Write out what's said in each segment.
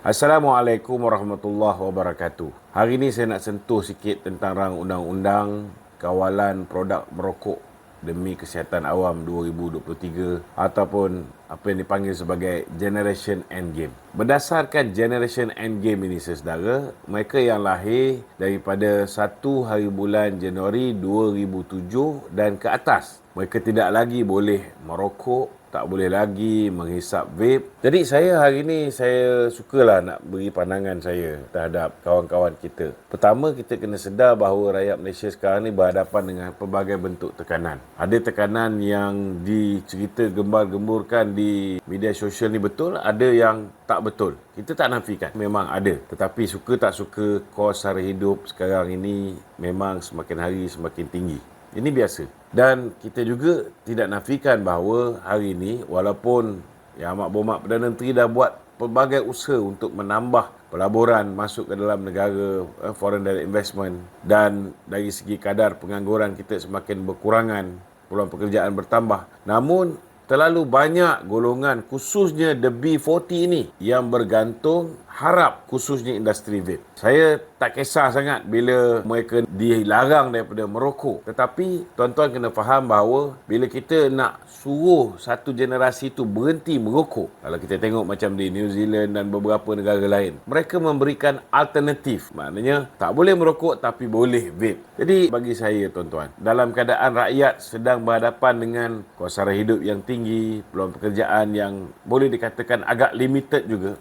Assalamualaikum warahmatullahi wabarakatuh. Hari ini saya nak sentuh sikit tentang rang undang-undang kawalan produk merokok demi kesihatan awam 2023 ataupun apa yang dipanggil sebagai Generation Endgame. Berdasarkan Generation Endgame ini, saudara, mereka yang lahir daripada 1 hari bulan Januari 2007 dan ke atas, mereka tidak lagi boleh merokok, tak boleh lagi menghisap vape. Jadi hari ini saya sukalah nak beri pandangan saya terhadap kawan-kawan kita. Pertama, kita kena sedar bahawa rakyat Malaysia sekarang ni berhadapan dengan pelbagai bentuk tekanan. Ada tekanan yang dicerita gembar-gemburkan di media sosial ni betul, ada yang tak betul. Kita tak nafikan, memang ada. Tetapi suka tak suka, kos sara hidup sekarang ini memang semakin hari semakin tinggi. Ini biasa. Dan kita juga tidak nafikan bahawa hari ini, walaupun Yang Amat Berhormat Perdana Menteri dah buat pelbagai usaha untuk menambah pelaburan masuk ke dalam negara, foreign direct investment, dan dari segi kadar pengangguran kita semakin berkurangan, peluang pekerjaan bertambah. Namun, terlalu banyak golongan, khususnya the B40 ini, yang bergantung harap, khususnya industri vape. Saya tak kisah sangat bila mereka dilarang daripada merokok. Tetapi tuan-tuan kena faham bahawa bila kita nak suruh satu generasi itu berhenti merokok, kalau kita tengok macam di New Zealand dan beberapa negara lain, mereka memberikan alternatif. Maknanya tak boleh merokok tapi boleh vape. Jadi bagi saya, tuan-tuan, dalam keadaan rakyat sedang berhadapan dengan kos sara hidup yang tinggi, peluang pekerjaan yang boleh dikatakan agak limited juga,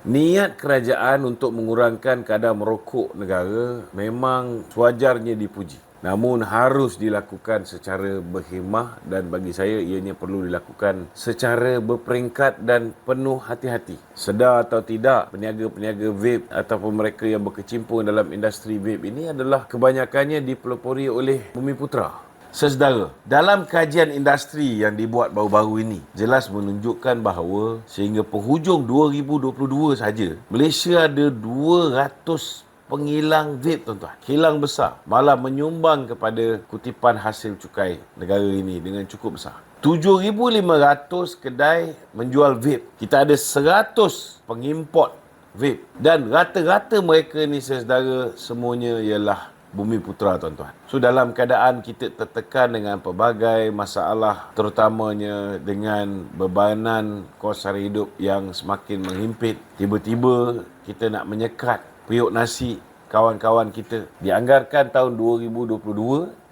niat kerajaan untuk mengurangkan kadar merokok negara memang sewajarnya dipuji. Namun harus dilakukan secara berhemah dan bagi saya ianya perlu dilakukan secara berperingkat dan penuh hati-hati. Sedar atau tidak, peniaga-peniaga vape ataupun mereka yang berkecimpung dalam industri vape ini adalah kebanyakannya dipelopori oleh Bumiputera. Saudara, dalam kajian industri yang dibuat baru-baru ini, jelas menunjukkan bahawa sehingga penghujung 2022 saja, Malaysia ada 200 penghilang vape, tuan-tuan. Kilang besar, malah menyumbang kepada kutipan hasil cukai negara ini dengan cukup besar. 7,500 kedai menjual vape. Kita ada 100 pengimport vape. Dan rata-rata mereka ni, saudara, semuanya ialah Bumiputera, tuan-tuan. So, dalam keadaan kita tertekan dengan pelbagai masalah, terutamanya dengan bebanan kos sara hidup yang semakin menghimpit, tiba-tiba kita nak menyekat periuk nasi kawan-kawan kita. Dianggarkan tahun 2022,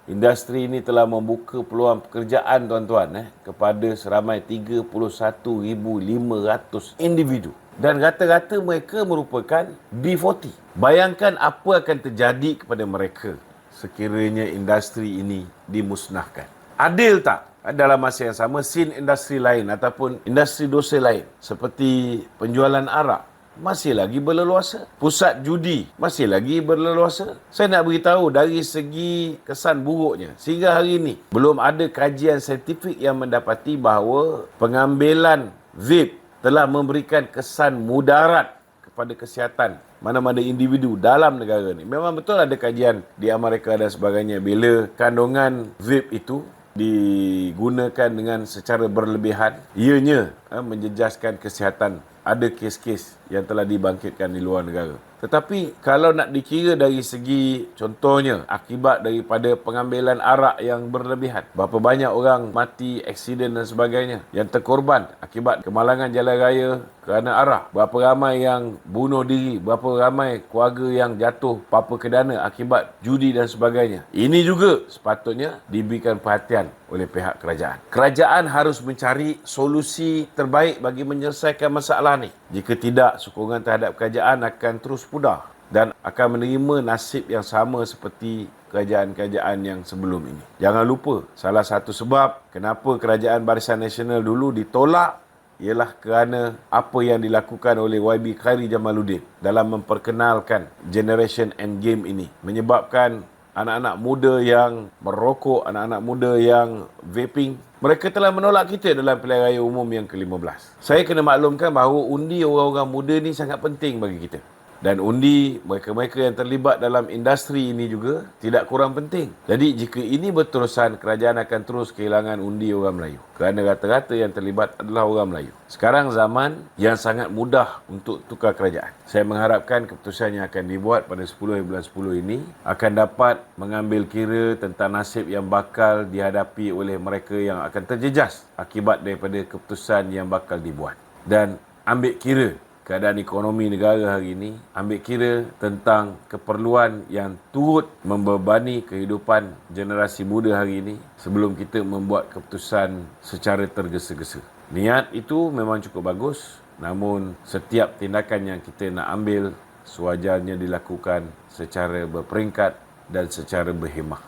industri ini telah membuka peluang pekerjaan, tuan-tuan, kepada seramai 31,500 individu. Dan rata-rata mereka merupakan B40. Bayangkan apa akan terjadi kepada mereka sekiranya industri ini dimusnahkan. Adil tak? Dalam masa yang sama, scene industri lain ataupun industri dosa lain seperti penjualan arak masih lagi berleluasa. Pusat judi masih lagi berleluasa. Saya nak beritahu dari segi kesan buruknya, sehingga hari ini belum ada kajian saintifik yang mendapati bahawa pengambilan vape telah memberikan kesan mudarat kepada kesihatan mana-mana individu dalam negara ini. Memang betul ada kajian di Amerika dan sebagainya bila kandungan vape itu digunakan dengan secara berlebihan, ianya menjejaskan kesihatan. Ada kes-kes yang telah dibangkitkan di luar negara. Tetapi kalau nak dikira dari segi, contohnya, akibat daripada pengambilan arak yang berlebihan, berapa banyak orang mati, aksiden dan sebagainya, yang terkorban akibat kemalangan jalan raya kerana arak, berapa ramai yang bunuh diri, berapa ramai keluarga yang jatuh papa ke dana akibat judi dan sebagainya. Ini juga sepatutnya diberikan perhatian oleh pihak kerajaan. Kerajaan harus mencari solusi terbaik bagi menyelesaikan masalah ni. Jika tidak, sokongan terhadap kerajaan akan terus pudar dan akan menerima nasib yang sama seperti kerajaan-kerajaan yang sebelum ini. Jangan lupa, salah satu sebab kenapa kerajaan Barisan Nasional dulu ditolak ialah kerana apa yang dilakukan oleh YB Khairi Jamaluddin dalam memperkenalkan Generation Endgame ini, menyebabkan anak-anak muda yang merokok, anak-anak muda yang vaping, mereka telah menolak kita dalam pilihan raya umum yang ke-15. Saya kena maklumkan bahawa undi orang-orang muda ni sangat penting bagi kita. Dan undi mereka-mereka yang terlibat dalam industri ini juga tidak kurang penting. Jadi jika ini berterusan, kerajaan akan terus kehilangan undi orang Melayu. Kerana rata-rata yang terlibat adalah orang Melayu. Sekarang zaman yang sangat mudah untuk tukar kerajaan. Saya mengharapkan keputusan yang akan dibuat pada 10 bulan 10 ini akan dapat mengambil kira tentang nasib yang bakal dihadapi oleh mereka yang akan terjejas akibat daripada keputusan yang bakal dibuat. Dan ambil kira keadaan ekonomi negara hari ini, ambil kira tentang keperluan yang turut membebani kehidupan generasi muda hari ini sebelum kita membuat keputusan secara tergesa-gesa. Niat itu memang cukup bagus, namun setiap tindakan yang kita nak ambil sewajarnya dilakukan secara berperingkat dan secara berhemah.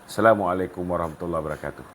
Assalamualaikum warahmatullahi wabarakatuh.